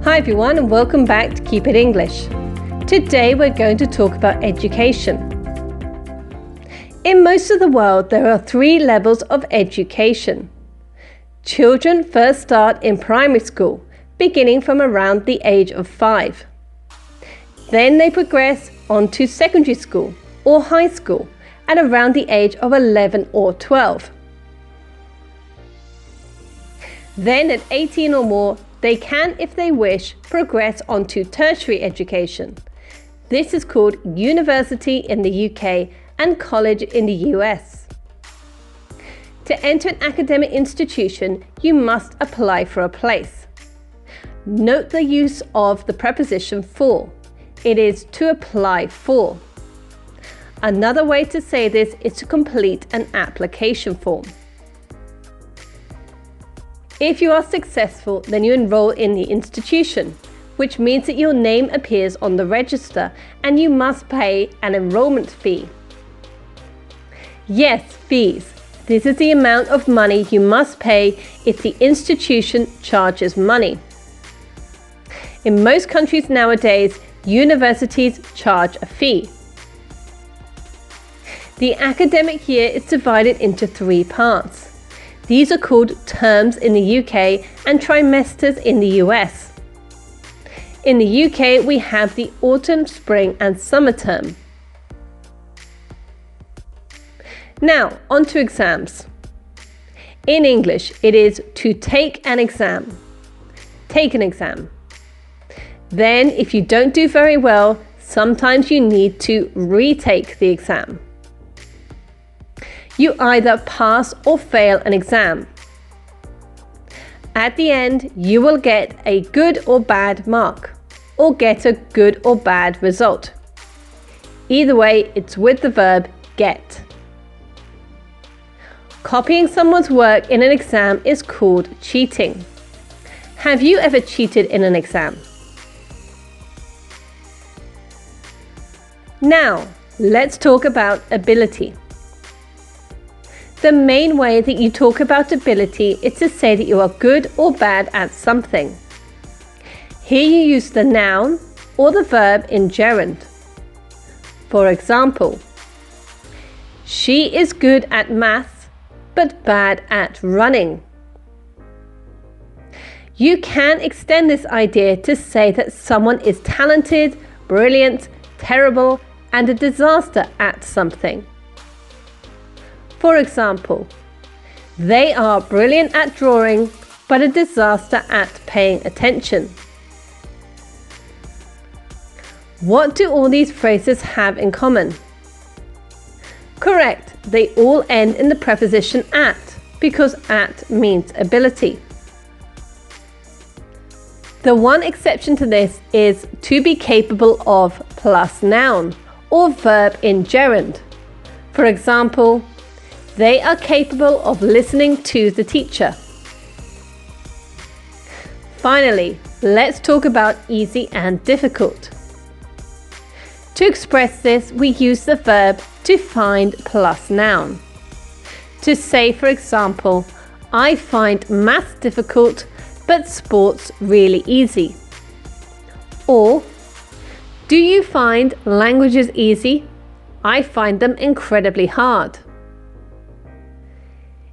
Hi everyone and welcome back to Keep It English. Today we're going to talk about education. In most of the world there are 3 levels of education. Children first start in primary school, beginning from around the age of 5. Then they progress on to secondary school or high school at around the age of 11 or 12. Then at 18 or more, they can, if they wish, progress on to tertiary education. This is called university in the UK and college in the US. To enter an academic institution, you must apply for a place. Note the use of the preposition for. It is to apply for. Another way to say this is to complete an application form. If you are successful, then you enroll in the institution, which means that your name appears on the register and you must pay an enrollment fee. Yes, fees. This is the amount of money you must pay if the institution charges money. In most countries nowadays, universities charge a fee. The academic year is divided into 3 parts. These are called terms in the UK and trimesters in the US. In the UK, we have the autumn, spring and summer term. Now, on to exams. In English, it is to take an exam. Take an exam. Then, if you don't do very well, sometimes you need to retake the exam. You either pass or fail an exam. At the end, you will get a good or bad mark, or get a good or bad result. Either way, it's with the verb get. Copying someone's work in an exam is called cheating. Have you ever cheated in an exam? Now, let's talk about ability. The main way that you talk about ability is to say that you are good or bad at something. Here you use the noun or the verb in gerund. For example, she is good at maths but bad at running. You can extend this idea to say that someone is talented, brilliant, terrible, and a disaster at something. For example, they are brilliant at drawing, but a disaster at paying attention. What do all these phrases have in common? Correct, they all end in the preposition at, because at means ability. The one exception to this is to be capable of plus noun or verb in gerund. For example, they are capable of listening to the teacher. Finally, let's talk about easy and difficult. To express this, we use the verb to find plus noun. To say, for example, I find maths difficult, but sports really easy. Or, do you find languages easy? I find them incredibly hard.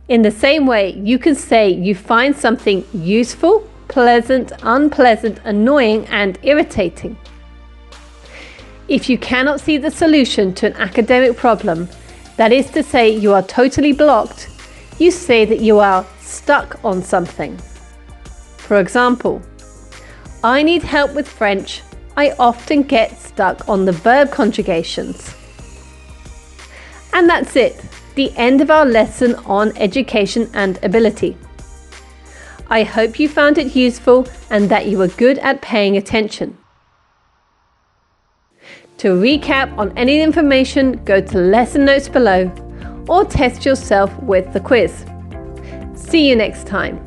In the same way, you can say you find something useful, pleasant, unpleasant, annoying, and irritating. If you cannot see the solution to an academic problem, that is to say you are totally blocked, you say that you are stuck on something. For example, I need help with French. I often get stuck on the verb conjugations. And that's it. The end of our lesson on education and ability. I hope you found it useful and that you were good at paying attention. To recap on any information, go to lesson notes below or test yourself with the quiz. See you next time.